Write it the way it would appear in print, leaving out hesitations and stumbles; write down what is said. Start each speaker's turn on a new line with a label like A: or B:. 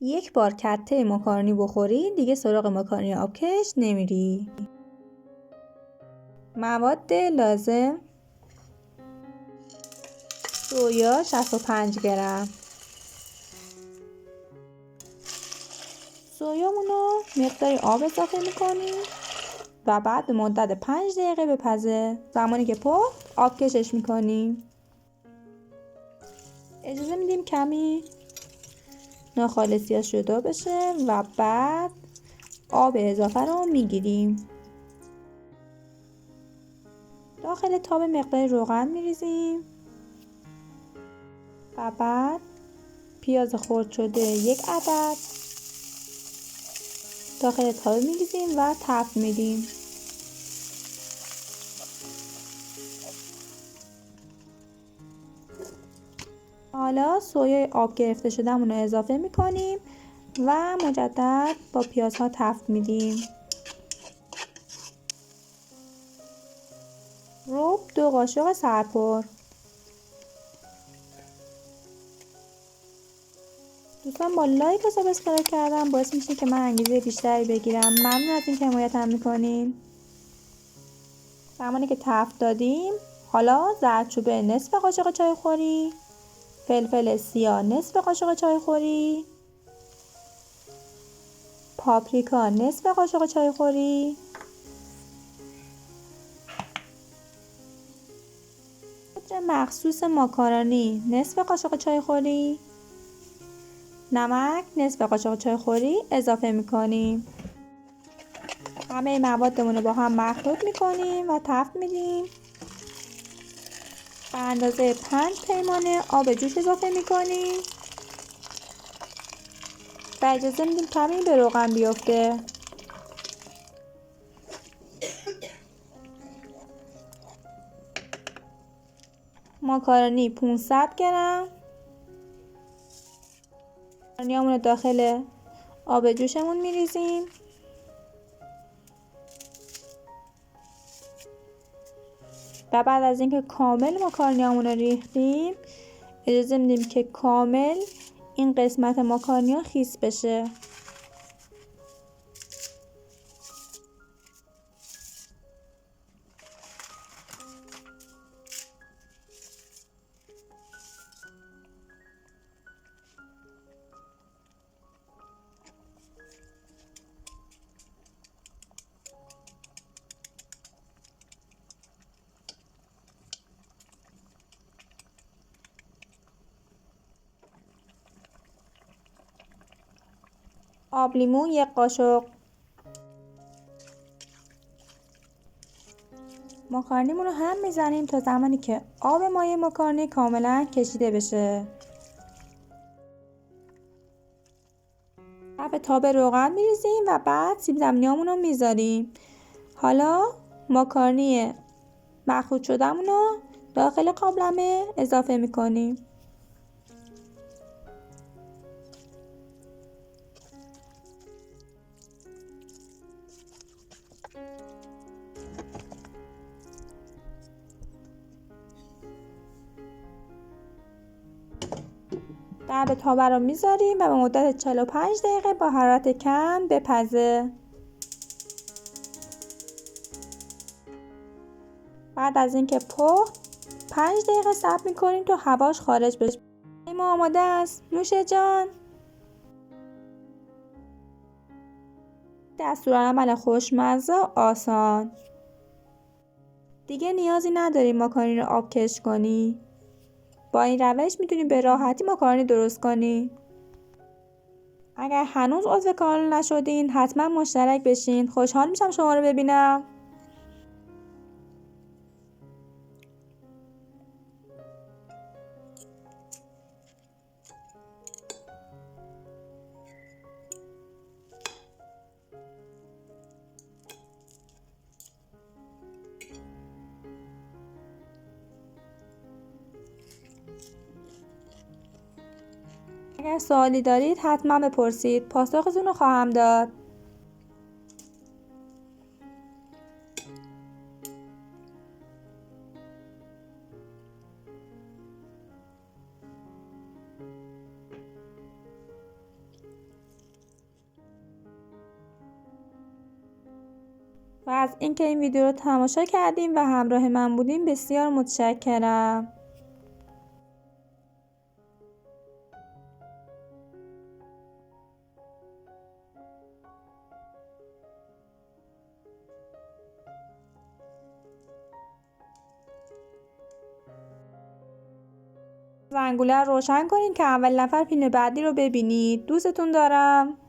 A: یک بار کته ماکارونی بخوری دیگه سراغ ماکارونی آبکش نمیری. مواد لازم: سویا 65 گرم. سویامونو مقداری آب اضافه میکنیم و بعد به مدت 5 دقیقه بپزه. زمانی که پخت آبکشش میکنیم. اجازه میدیم کمی ناخالصی‌هاش جدا بشه و بعد آب اضافه رو میگیریم. داخل تاب مقدار روغن میریزیم و بعد پیاز خرد شده 1 عدد داخل تاب میریزیم و تفت میدیم. حالا سویای آب گرفته شدهمون رو اضافه میکنیم و مجدد با پیازها تفت میدیم. رب 2 قاشق سرپر. دوستان با لایک و سابسکرایب کردن باعث میشه که من انگیزه بیشتری بگیرم. ممنون از اینکه حمایتم میکنین. زمانی که تفت دادیم حالا زردچوبه نصف قاشق چای خوری، فلفل سیاه نصف قاشق چای خوری، پاپریکا نصف قاشق چای خوری، پودر مخصوص ماکارونی نصف قاشق چای خوری، نمک نصف قاشق چای خوری اضافه میکنیم. همه موادمون رو با هم مخلوط میکنیم و تفت میدیم. به اندازه 5 پیمانه آب جوش اضافه میکنیم و اجازه میدیم کمی به روغن بیفته. ماکارونی 500 گرم. ماکارونیامون رو داخل آب جوشمون میریزیم و بعد از اینکه کامل ماکارونیامون رو ریختیم اجازه میدیم که کامل این قسمت ماکارونی خیس بشه. آب لیمو 1 قاشق. ماکارونیمون رو هم میزنیم تا زمانی که آب مایع ماکارونی کاملا کشیده بشه. به تاب روغن میریزیم و بعد سیب زمینیامون رو میذاریم. حالا ماکارونی مخلوط شدهمون رو داخل قابلمه اضافه میکنیم. بعد تابه رو میذاریم و به مدت 45 دقیقه با حرارت کم بپزه. بعد از اینکه پخت 5 دقیقه صبر میکنیم تا هواش خارج بشه. ما آماده است. نوش جان. دستورالعمل خوشمزه و آسان. دیگه نیازی نداریم ماکارونی رو آبکش کنی. با این روش میتونی به راحتی ماکارونی درست کنی. اگر هنوز عضو کانال نشدین حتما مشترک بشین. خوشحال میشم شما رو ببینم. اگر سوالی دارید حتما بپرسید. پاسختون رو خواهم داد. و از اینکه این ویدیو رو تماشا کردیم و همراه من بودیم بسیار متشکرم. زنگوله رو روشن کنید که اول نفر فیلم بعدی رو ببینید. دوستتون دارم.